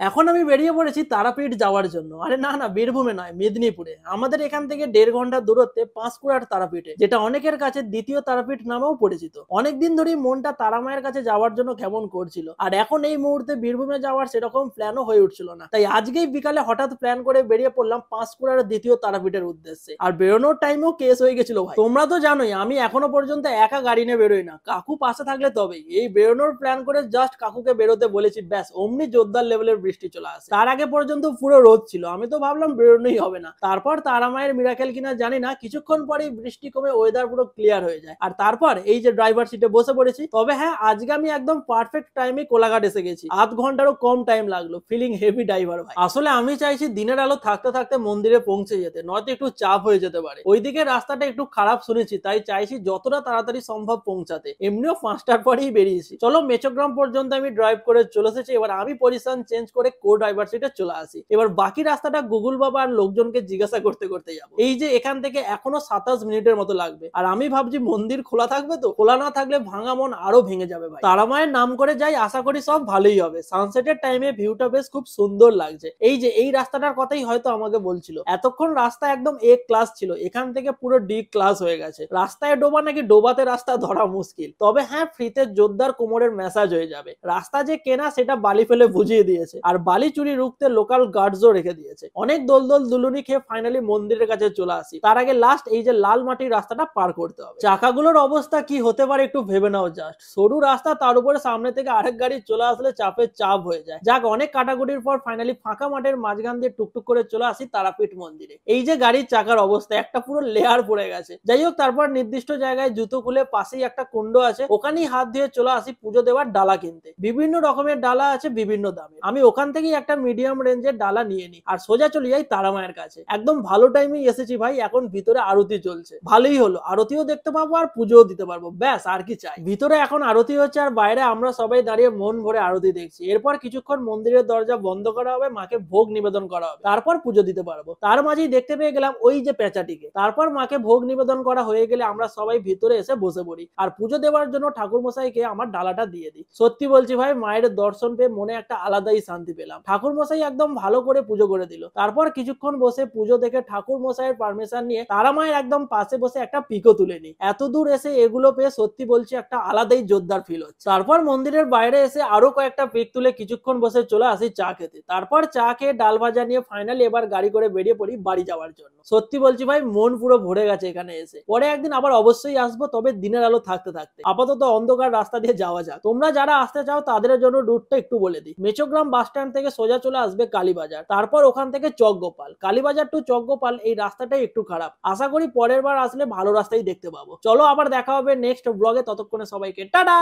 এখন আমি বেরিয়ে পড়েছি তারাপীঠ যাওয়ার জন্য। আরে না না, বীরভূমে নয়, মেদিনীপুরে। আমাদের এখান থেকে 1.5 ঘন্টা দূরত্বে পাঁশকুড়ার তারাপীঠে, যেটা অনেকের কাছে দ্বিতীয় তারাপীঠ নামেও পরিচিত। অনেকদিন ধরেই মনটা তারা মায়ের কাছে যাওয়ার জন্য কেমন করছিল, আর এখন এই মুহূর্তে বীরভূমে যাওয়ার সেরকম প্ল্যানও হয়ে উঠছিল না। তাই আজকেই বিকালে হঠাৎ প্ল্যান করে বেরিয়ে পড়লাম পাঁশকুড়ার দ্বিতীয় তারাপীঠের উদ্দেশ্যে। আর বেরোনোর টাইমও কেস হয়ে গেছিল ভাই। তোমরা তো জানোই আমি এখনো পর্যন্ত একা গাড়ি নিয়ে বেরোই না, কাকু পাশে থাকলে তবেই। এই বেরোনোর প্ল্যান করে জাস্ট কাকুকে বেরোতে বলেছি, ব্যাস অমনি জোরদার লেভেলের বৃষ্টি চলে আসে। তার আগে পর্যন্ত পুরো রোদ ছিল, আমি তো ভাবলাম বেরোনোই হবে না। তারপর তারা মায়ের মিরাকেল কিনা জানি না, কিছুক্ষণ পরেই বৃষ্টি কমে ওয়েদার পুরো ক্লিয়ার হয়ে যায়। আর তারপর এই যে ড্রাইভার সিটে বসে পড়েছি। তবে হ্যাঁ, আজকে আমি একদম পারফেক্ট টাইমে কোলাঘাট এসে গেছি। আধ ঘন্টারও কম টাইম লাগলো। ফিলিং হেভি ড্রাইভার ভাই। আসলে আমি চাইছি দিনের আলো থাকতে থাকতে মন্দিরে পৌঁছে যেতে, নয়তো একটু চাপ হয়ে যেতে পারে। ওইদিকে রাস্তাটা একটু খারাপ শুনেছি, তাই চাইছি যতটা তাড়াতাড়ি সম্ভব পৌঁছাতে। এমনিও 5টার পরেই বেরিয়েছি। চলো, মেচোগ্রাম পর্যন্ত আমি ড্রাইভ করে চলে এসেছি। এবার আমি পজিশন চেঞ্জ করে কো ড্রাইভার সিটে চলে আসি। এবার বাকি রাস্তাটা গুগল বাবা আর লোকজনকে জিজ্ঞাসা করতে করতে যাবো। এই যে এখান থেকে এখনো 27 মিনিটের মতো লাগবে। আর আমি ভাবছি মন্দির খোলা থাকবে তো, খোলা না থাকলে ভাঙা মন আরো ভেঙে যাবে ভাই। তারা মায়ের নাম করে যাই, আশা করি সব ভালোই হবে। সানসেটের টাইমে ভিউটা বেশ খুব সুন্দর লাগছে। এই যে এই রাস্তাটার কথাই হয়তো আমাকে বলছিল। এতক্ষণ রাস্তা একদম এ ক্লাস ছিল, এখান থেকে পুরো ডি ক্লাস হয়ে গেছে। রাস্তায় ডোবা নাকি ডোবাতে রাস্তা ধরা মুশকিল। তবে হ্যাঁ, ফ্রিতে জোরদার কোমরের ম্যাসাজ হয়ে যাবে। রাস্তা যে কেনা সেটা বালি ফেলে বুঝিয়ে দিয়েছে, আর বালি চুরি রুখতে লোকাল গার্ডসও রেখে দিয়েছে। অনেক দোল দোল দুলুনি খেয়ে ফাইনালি মন্দিরের কাছে চলে আসি। তার আগে লাস্ট এই যে লাল মাটির রাস্তাটা পার করতে হবে। চাকাগুলোর অবস্থা কি হতে পারে একটু ভেবে নাও জাস্ট। সরু রাস্তা, তার উপরে সামনে থেকে আরেক গাড়ি চলে আসলে চাপের চাপ হয়ে যায়। যাক, অনেক কাটাকুটির পর ফাইনালি ফাঁকা মাঠের মাঝখান দিয়ে টুকটুক করে চলে আসি তারাপীঠ মন্দিরে। এই যে গাড়ির চাকার অবস্থা, একটা পুরো লেয়ার পড়ে গেছে। যাই হোক, তারপর নির্দিষ্ট জায়গায় জুতো খুলে পাশেই একটা কুণ্ড আছে, ওখানেই হাত দিয়ে চলে আসি পুজো দেওয়ার ডালা কিনতে। বিভিন্ন রকমের ডালা আছে বিভিন্ন দামে। আমি ওখান থেকেই একটা মিডিয়াম রেঞ্জের ডালা নিয়ে নিই আর সোজা চলে যাই তারা মায়ের কাছে। একদম ভালো টাইমেই এসেছি ভাই। এখন ভিতরে আরতি চলছে, ভালোই হলো। আরতিও দেখতে পাবো আর পুজোও দিতে পারবো, ব্যাস আর কি চাই। ভিতরে এখন আরতি হচ্ছে আর বাইরে আমরা সবাই দাঁড়িয়ে মন ভরে আরতি দেখছি। এরপর কিছুক্ষণ মন্দিরের দরজা বন্ধ করা হবে, মাকে ভোগ নিবেদন করা হবে, তারপর পুজো দিতে পারবো। তার মাঝেই দেখতে পেয়ে গেলাম ওই যে পেঁচাটিকে। তারপর মাকে ভোগ নিবেদন করা হয়ে গেলে আমরা সবাই ভিতরে এসে বসে পড়ি আর পুজো দেওয়ার জন্য ঠাকুর মশাইকে আমার ডালাটা দিয়ে দিই। সত্যি বলছি ভাই, মায়ের দর্শন পেয়ে মনে একটা আলাদাই শান্তি পেলাম। ঠাকুর মশাই একদম ভালো করে পুজো করে দিল। তারপর কিছুক্ষণ বসে পুজো দেখে ঠাকুর মশাইয়ের পারমিশন নিয়ে তারা মায়ের একদম পাশে বসে একটা পিকো তুলে নিই। এত দূর এসে এগুলো পেয়ে সত্যি বলছি একটা আলাদাই জোরদার ফিল হচ্ছে। তারপর মন্দিরের বাইরে এসে আরো কয়েকটা পিক তুলে কিছুক্ষণ বসে চলে আসি চা খেতে। তারপর চা খেয়ে ডাল ভাজা নিয়ে ফাইনালি এবার গাড়ি করে বেরিয়ে পড়ি বাড়ি যাওয়ার জন্য। সত্যি বলছি ভাই, মন পুরো ভরে গেছে এখানে এসে। পরে একদিন আবার অবশ্যই আসবো, তবে দিনের আলো থাকতে থাকতে। আপাতত অন্ধকার রাস্তা দিয়ে যাওয়া যাক। তোমরা যারা আসতে চাও তাদের জন্য রুটটা একটু বলে দিই। মেচোগ্রাম বাস স্ট্যান্ড থেকে সোজা চলে আসবে কালীবাজার, তারপর ওখান থেকে চকগোপাল। কালীবাজার টু চকগোপাল এই রাস্তাটাই একটু খারাপ। আশা করি পরের বার আসলে ভালো রাস্তাই দেখতে পাবো। চলো, আবার দেখা হবে নেক্সট ব্লগে। ততক্ষণে সবাইকে টাটা।